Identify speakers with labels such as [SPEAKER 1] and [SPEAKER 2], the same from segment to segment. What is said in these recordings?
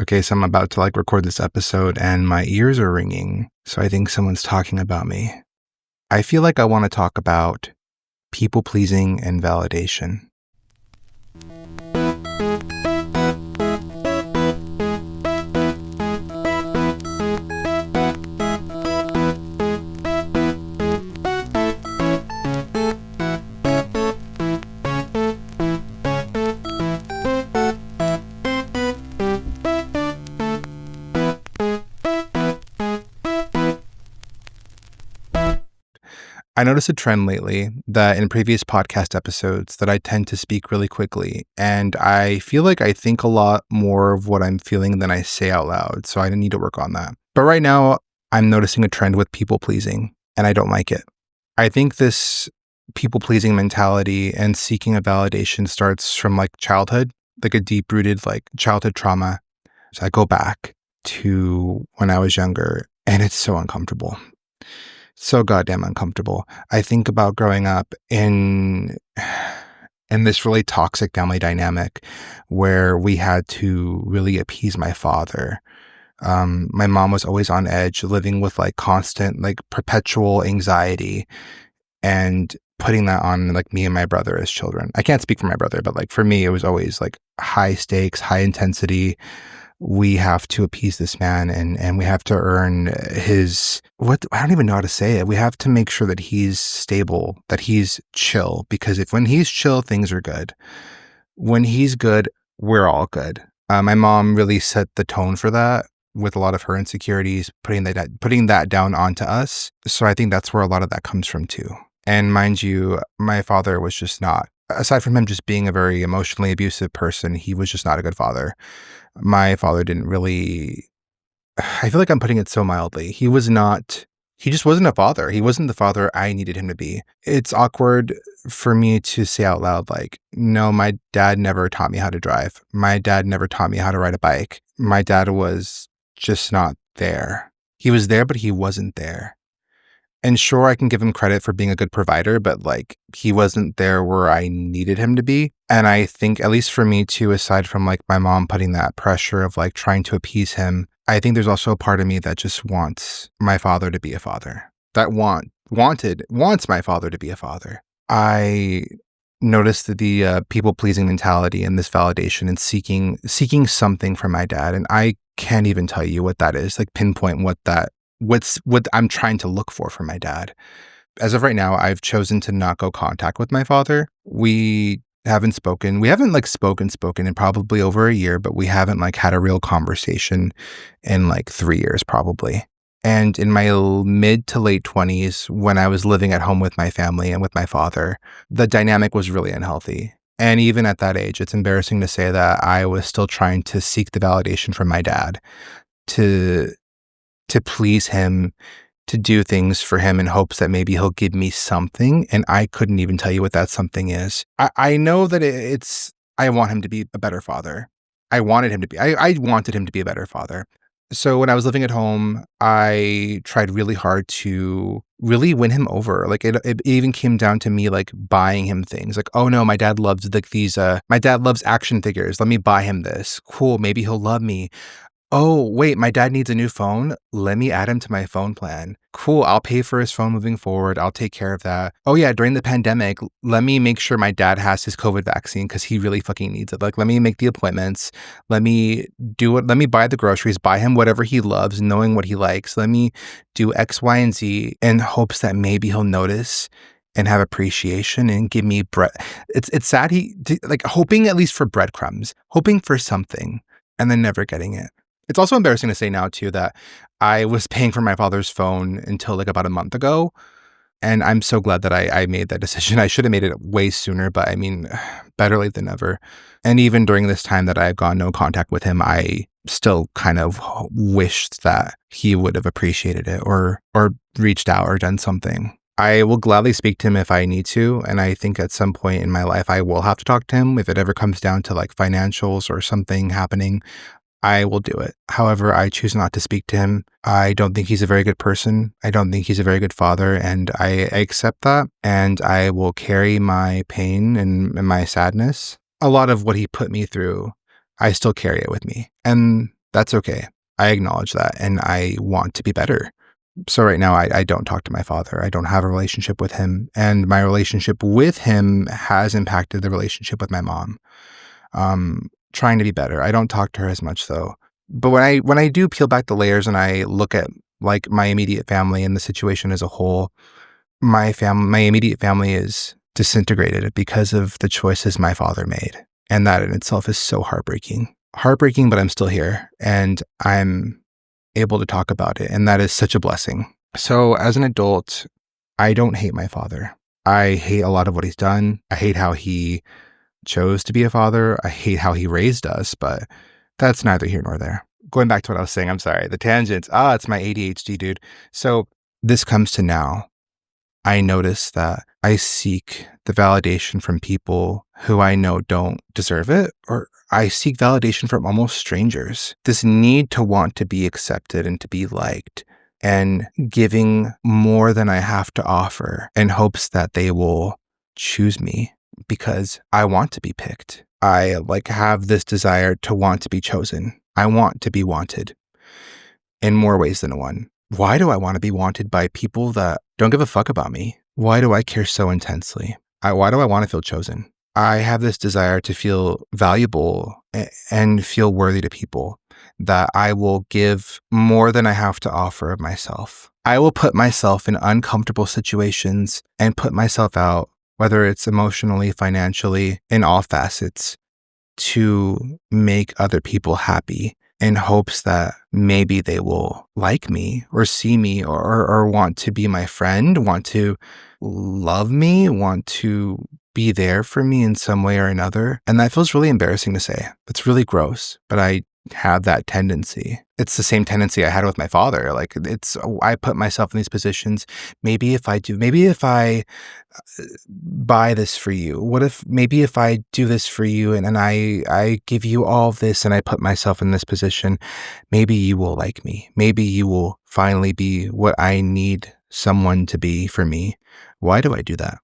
[SPEAKER 1] Okay, so I'm about to record this episode and my ears are ringing. So I think someone's talking about me. I feel like I want to talk about people pleasing and validation. I noticed a trend lately that in previous podcast episodes that I tend to speak really quickly, and I feel like I think a lot more of what I'm feeling than I say out loud, so I need to work on that. But right now, I'm noticing a trend with people pleasing, and I don't like it. I think this people pleasing mentality and seeking a validation starts from childhood, a deep rooted childhood trauma. So I go back to when I was younger, and it's so uncomfortable. So goddamn uncomfortable. I think about growing up in this really toxic family dynamic where we had to really appease my father. My mom was always on edge, living with constant, perpetual anxiety, and putting that on me and my brother as children. I can't speak for my brother, but for me, it was always high stakes, high intensity. We have to appease this man and we have to earn his, I don't even know how to say it. We have to make sure that he's stable, that he's chill, because when he's chill, things are good. When he's good, we're all good. My mom really set the tone for that with a lot of her insecurities, putting that down onto us. So I think that's where a lot of that comes from too. And mind you, my father was just not, aside from him just being a very emotionally abusive person, he was just not a good father. My father didn't really, I feel like I'm putting it so mildly. He just wasn't a father. He wasn't the father I needed him to be. It's awkward for me to say out loud, no, my dad never taught me how to drive. My dad never taught me how to ride a bike. My dad was just not there. He was there, but he wasn't there. And sure, I can give him credit for being a good provider, but he wasn't there where I needed him to be. And I think, at least for me too, aside from my mom putting that pressure of trying to appease him, I think there's also a part of me that just wants my father to be a father. That wants my father to be a father. I noticed that the people-pleasing mentality and this validation and seeking something from my dad, and I can't even tell you what that is, pinpoint what I'm trying to look for my dad. As of right now, I've chosen to not go contact with my father. We haven't spoken. We haven't spoken in probably over a year, but we haven't had a real conversation in 3 years probably. And in my mid to late 20s, when I was living at home with my family and with my father, the dynamic was really unhealthy. And even at that age, it's embarrassing to say that I was still trying to seek the validation from my dad to please him, to do things for him in hopes that maybe he'll give me something. And I couldn't even tell you what that something is. I know that I want him to be a better father. I wanted him to be a better father. So when I was living at home, I tried really hard to really win him over. It even came down to me buying him things. Oh no, my dad loves these, my dad loves action figures. Let me buy him this. Cool, maybe he'll love me. Oh, wait, my dad needs a new phone. Let me add him to my phone plan. Cool, I'll pay for his phone moving forward. I'll take care of that. Oh yeah, during the pandemic, let me make sure my dad has his COVID vaccine because he really fucking needs it. Let me make the appointments. Let me do it. Let me buy the groceries, buy him whatever he loves, knowing what he likes. Let me do X, Y, and Z in hopes that maybe he'll notice and have appreciation and give me bread. It's sad hoping at least for breadcrumbs, hoping for something, and then never getting it. It's also embarrassing to say now, too, that I was paying for my father's phone until about a month ago. And I'm so glad that I made that decision. I should have made it way sooner, but I mean, better late than never. And even during this time that I've gone no contact with him, I still kind of wished that he would have appreciated it or reached out or done something. I will gladly speak to him if I need to. And I think at some point in my life, I will have to talk to him if it ever comes down to financials or something happening. I will do it. However, I choose not to speak to him. I don't think he's a very good person. I don't think he's a very good father, and I accept that, and I will carry my pain and my sadness. A lot of what he put me through, I still carry it with me. And That's okay. I acknowledge that and I want to be better. So right now, I don't talk to my father. I don't have a relationship with him. And my relationship with him has impacted the relationship with my mom. Trying to be better. I don't talk to her as much though. But when I do peel back the layers and I look at like my immediate family and the situation as a whole, my immediate family is disintegrated because of the choices my father made. And that in itself is so heartbreaking. Heartbreaking, but I'm still here and I'm able to talk about it. And that is such a blessing. So as an adult, I don't hate my father. I hate a lot of what he's done. I hate how he chose to be a father. I hate how he raised us, but that's neither here nor there. Going back to what I was saying, I'm sorry, the tangents. It's my ADHD, dude. So this comes to now. I notice that I seek the validation from people who I know don't deserve it, or I seek validation from almost strangers. This need to want to be accepted and to be liked, and giving more than I have to offer in hopes that they will choose me because I want to be picked. I have this desire to want to be chosen. I want to be wanted in more ways than one. Why do I want to be wanted by people that don't give a fuck about me? Why do I care so intensely? Why do I want to feel chosen? I have this desire to feel valuable and feel worthy to people, that I will give more than I have to offer of myself. I will put myself in uncomfortable situations and put myself out, whether it's emotionally, financially, in all facets, to make other people happy, in hopes that maybe they will like me or see me or want to be my friend, want to love me, want to be there for me in some way or another. And that feels really embarrassing to say. It's really gross, but I have that tendency. It's the same tendency I had with my father. I put myself in these positions. Maybe if I buy this for you, maybe if I do this for you and I give you all of this and I put myself in this position, maybe you will like me. Maybe you will finally be what I need someone to be for me. Why do I do that?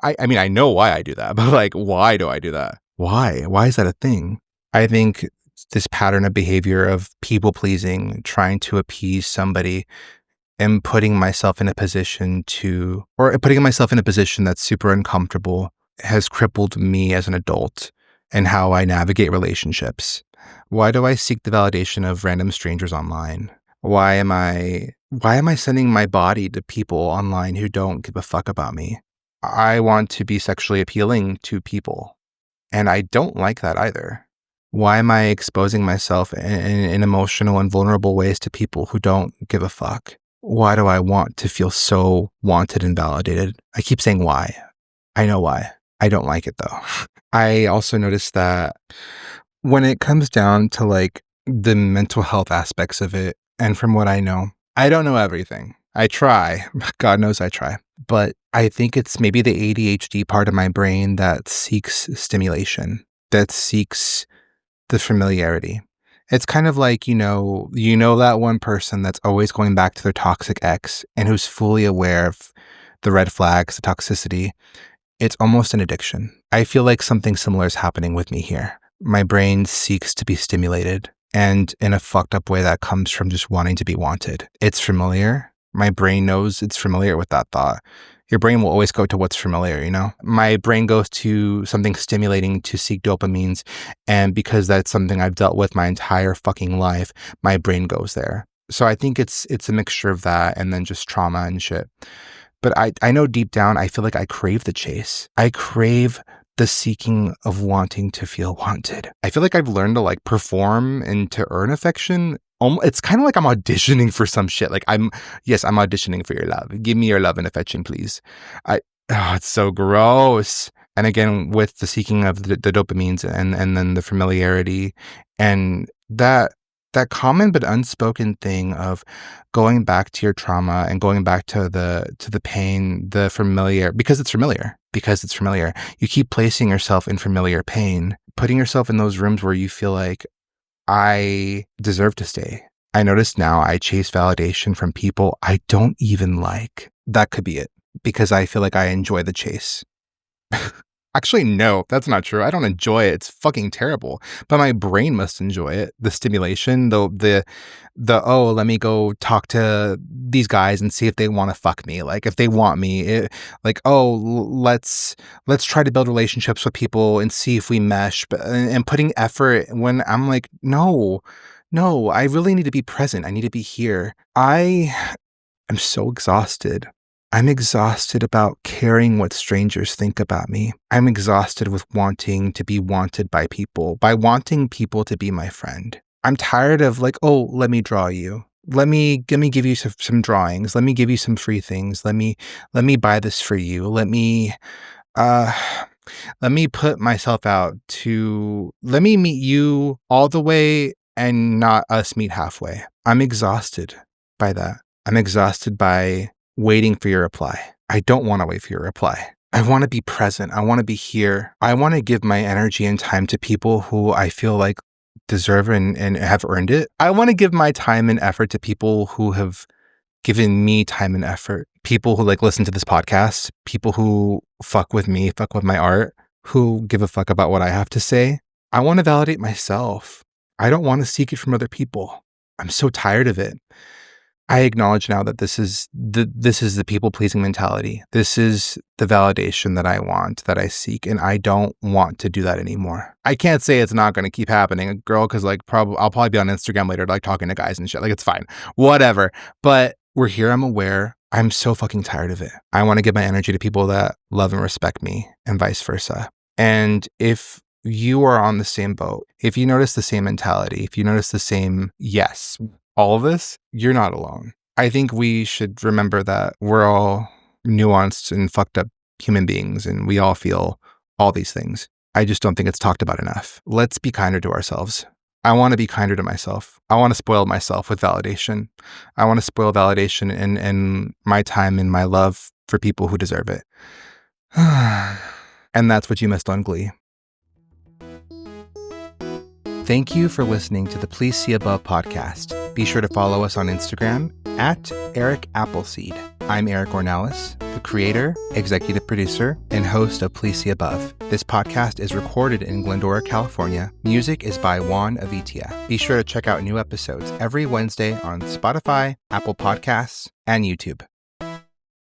[SPEAKER 1] I mean, I know why I do that, but why do I do that? Why? Why is that a thing? I think this pattern of behavior of people pleasing, trying to appease somebody, and putting myself in a position that's super uncomfortable has crippled me as an adult and how I navigate relationships. Why do I seek the validation of random strangers online? Why am I sending my body to people online who don't give a fuck about me? I want to be sexually appealing to people, and I don't like that either. Why am I exposing myself in emotional and vulnerable ways to people who don't give a fuck? Why do I want to feel so wanted and validated? I keep saying why. I know why. I don't like it though. I also noticed that when it comes down to the mental health aspects of it, and from what I know, I don't know everything. I try. God knows I try. But I think it's maybe the ADHD part of my brain that seeks stimulation, that seeks the familiarity. It's kind of like, that one person that's always going back to their toxic ex and who's fully aware of the red flags, the toxicity. It's almost an addiction. I feel like something similar is happening with me here. My brain seeks to be stimulated, and in a fucked up way that comes from just wanting to be wanted. It's familiar. My brain knows it's familiar with that thought. Your brain will always go to what's familiar, My brain goes to something stimulating to seek dopamines. And because that's something I've dealt with my entire fucking life, my brain goes there. So I think it's a mixture of that and then just trauma and shit. But I know deep down, I feel like I crave the chase. I crave the seeking of wanting to feel wanted. I feel like I've learned to perform and to earn affection. It's kind of like I'm auditioning for some shit. I'm auditioning for your love. Give me your love and affection, please. It's so gross. And again, with the seeking of the dopamines and then the familiarity and that common but unspoken thing of going back to your trauma and going back to the pain, the familiar, because it's familiar. You keep placing yourself in familiar pain, putting yourself in those rooms where you feel like I deserve to stay. I notice now I chase validation from people I don't even like. That could be it, because I feel like I enjoy the chase. Actually, no, that's not true. I don't enjoy it. It's fucking terrible. But my brain must enjoy it. The stimulation, oh, let me go talk to these guys and see if they want to fuck me. Like if they want me, like, oh, let's try to build relationships with people and see if we mesh. But and putting effort when I'm like, no, no, I really need to be present. I need to be here. I'm so exhausted. I'm exhausted about caring what strangers think about me. I'm exhausted with wanting to be wanted by people, by wanting people to be my friend. I'm tired of like, oh, let me draw you. Let me give you some drawings. Let me give you some free things. Let me buy this for you. Uh let me put myself out to let me meet you all the way and not us meet halfway. I'm exhausted by that. I'm exhausted by waiting for your reply. I don't want to wait for your reply. I want to be present. I want to be here. I want to give my energy and time to people who I feel like deserve and have earned it. I want to give my time and effort to people who have given me time and effort. People who like listen to this podcast, people who fuck with me, fuck with my art, who give a fuck about what I have to say. I want to validate myself. I don't want to seek it from other people. I'm so tired of it. I acknowledge now that this is the people-pleasing mentality. This is the validation that I want, that I seek, and I don't want to do that anymore. I can't say it's not going to keep happening, girl, because like I'll probably be on Instagram later, like talking to guys and shit. Like it's fine, whatever. But we're here. I'm aware. I'm so fucking tired of it. I want to give my energy to people that love and respect me, and vice versa. And if you are on the same boat, if you notice the same mentality, if you notice the same all of this, you're not alone. I think we should remember that we're all nuanced and fucked up human beings and we all feel all these things. I just don't think it's talked about enough. Let's be kinder to ourselves. I want to be kinder to myself. I want to spoil myself with validation. I want to spoil validation and my time and my love for people who deserve it. And that's what you missed on Glee. Thank you for listening to the Please See Above podcast. Be sure to follow us on Instagram at Eric Appleseed. I'm Eric Ornelas, the creator, executive producer, and host of Please See Above. This podcast is recorded in Glendora, California. Music is by Juan Avitia. Be sure to check out new episodes every Wednesday on Spotify, Apple Podcasts, and YouTube.